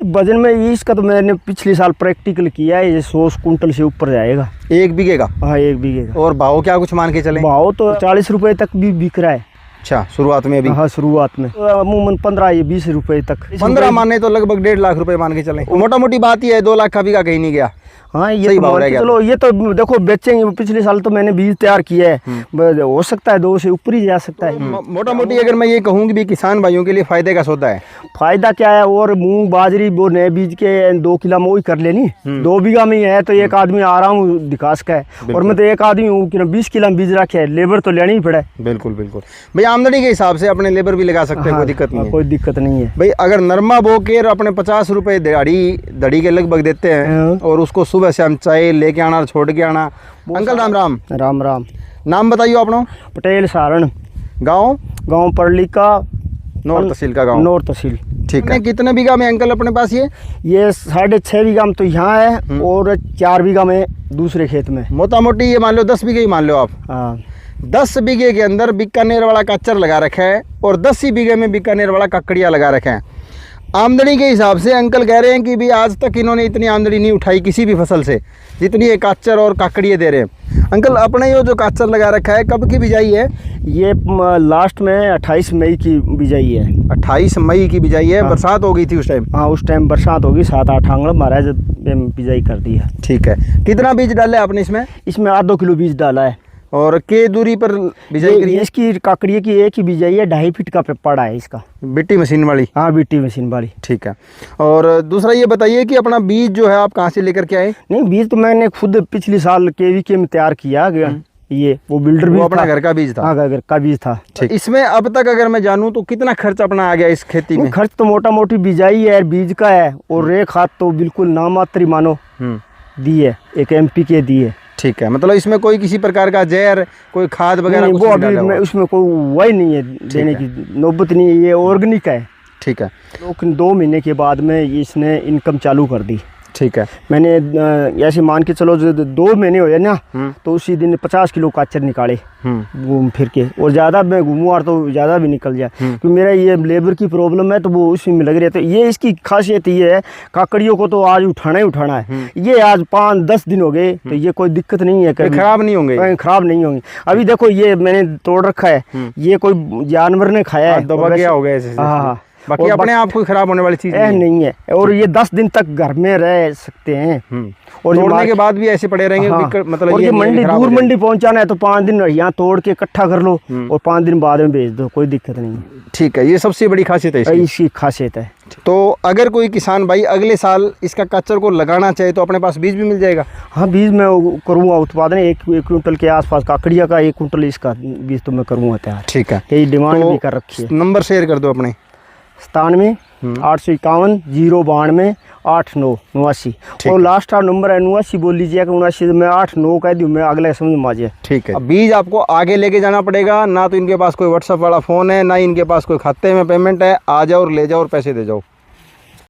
वजन में इसका तो मैंने पिछले साल प्रैक्टिकल किया है, ये 100 कुंटल से ऊपर जाएगा 1 बीघे का। हाँ 1 बीघे का। और भाव क्या कुछ मान के चले? भाव तो 40 रुपए तक भी बिक रहा है। अच्छा, शुरुआत में अभी? हाँ शुरुआत में अमूमन 15 या 20 रुपए तक। 15 माने तो लगभग 1.5 लाख रुपए मान के चले। मोटा मोटी बात ही है, 2 लाख का बीघा कहीं नहीं गया। हाँ ये तो मान के चलो, ये तो देखो बेचेंगे। पिछले साल तो मैंने बीज तैयार किया है, हो सकता है 2 से ऊपर ही जा सकता है। मोटा मोटी अगर मैं ये कहूँ कि भी किसान भाइयों के लिए फायदे का सौदा है। फायदा क्या है, और मूंग बाजरी वो नए बीज के 2 किलो में वही कर लेनी। 2 बीघा में ही है तो एक आदमी आराम दिखा सका है। और मैं तो एक आदमी हूँ कि 20 किलो बीज रखे है, लेबर तो लेनी ही पड़े। बिल्कुल बिल्कुल भाई, आमदनी के हिसाब से अपने लेबर भी लगा सकते हैं, कोई दिक्कत नहीं है। कोई दिक्कत नहीं है भाई। अगर नरमा बो के अपने 50 रुपए दड़ी के लगभग देते हैं और उसको सुबह से हम चाय लेके आना और छोड़ के आना। अंकल राम राम। राम राम। नाम बताइए अपना? पटेल सारण, गाँव परली का, नौर तहसील का गाँव। नौर तहसील। ठीक है। कितने बीघा में अंकल अपने पास ये? 6.5 बीघा में तो यहाँ है और 4 बीघा में दूसरे खेत में। मोटा मोटी ये मान लो 10 बीघे ही मान लो आप। हाँ 10 बीघे के अंदर बीकानेर वाला कच्चर लगा रखा है और 10 ही बीघे में बीकानेर वाला ककड़िया लगा रखे हैं। आमदनी के हिसाब से अंकल कह रहे हैं कि भी आज तक इन्होंने इतनी आमदनी नहीं उठाई किसी भी फसल से जितनी ये काचर और काकड़िए दे रहे हैं। अंकल अपने ये जो काचर लगा रखा है कब की बिजाई है? ये लास्ट में 28 मई की बिजाई है। 28 मई की बिजाई है। हाँ। बरसात हो गई थी उस टाइम? हाँ उस टाइम बरसात होगी, 7-8 आंगड़ मारा जब बिजाई कर दी है। ठीक है। कितना बीज डाला है आपने इसमें? इसमें 8-2 किलो बीज डाला है। और के दूरी पर बिजाई करी है? इसकी काकड़िए की एक ही बिजाई है, 2.5 फीट का पड़ा है इसका। बिट्टी मशीन वाली? हाँ बिट्टी मशीन वाली। ठीक है। और दूसरा ये बताइए कि अपना बीज जो है आप कहाँ से लेकर के आए? नहीं बीज तो मैंने खुद पिछले साल KVK में तैयार किया गया। ये वो बिल्डर भी अपना घर का बीज था? हाँ घर का बीज था। ठीक। इसमें अब तक अगर मैं जानूँ तो कितना खर्च अपना आ गया इस खेती में? खर्च तो मोटा मोटी बिजाई है, बीज का है और रेख हाथ तो बिल्कुल नामात्र मानो दी है, एक MPK दी है। ठीक है। मतलब इसमें कोई किसी प्रकार का जहर कोई खाद वगैरह वो अभी उसमें कोई वही नहीं है, देने की नौबत नहीं है, ये ऑर्गेनिक है। ठीक है। 2 महीने के बाद में इसने इनकम चालू कर दी। ठीक है। मैंने ऐसे मान के चलो जो 2 महीने हो जाए ना तो उसी दिन 50 किलो काचर निकाले घूम फिर के, और ज़्यादा मैं घूमूँ और तो ज़्यादा भी निकल जाए क्योंकि मेरा ये लेबर की प्रॉब्लम है तो वो उसी में लग रही है। तो ये इसकी खासियत ये है, काकड़ियों को तो आज उठाना ही उठाना है। ये आज 5-10 दिन हो गए तो ये कोई दिक्कत नहीं है, खराब नहीं होंगे, खराब नहीं होंगे। अभी देखो ये मैंने तोड़ रखा है, ये कोई जानवर ने खाया है, दबा गया हो गया। हाँ बाकी अपने आप कोई खराब होने वाली चीज नहीं है। और ये 10 दिन तक घर में रह सकते हैं और तोड़ने के बाद भी ऐसे पड़े रहेंगे। हाँ। मतलब और ये मंडी दूर मंडी पहुंचाना है तो 5 दिन यहाँ तोड़ के इकट्ठा कर लो और 5 दिन बाद में बेच दो, कोई दिक्कत नहीं। ठीक है। ये सबसे बड़ी खासियत है इसकी खासियत है। तो अगर कोई किसान भाई अगले साल इसका कच्चर को लगाना चाहे तो अपने पास बीज भी मिल जाएगा? हाँ बीज मैं करूँगा उत्पादन 1 क्विंटल के आसपास काकड़िया का, 1 क्विंटल इसका बीज तो मैं करूँगा तैयार। ठीक है। यही डिमांड भी कर रखी है। नंबर शेयर कर दो अपने। 97 851 092 89 89। और लास्ट नंबर है 89, बोल लीजिएगा 79 मैं 89 कह दूँ, मैं अगले समझ में आ जाए। ठीक है। अब बीज आपको आगे लेके जाना पड़ेगा, ना तो इनके पास कोई व्हाट्सएप वाला फ़ोन है, ना इनके पास कोई खाते में पेमेंट है। आ जाओ और ले जाओ और पैसे दे जाओ।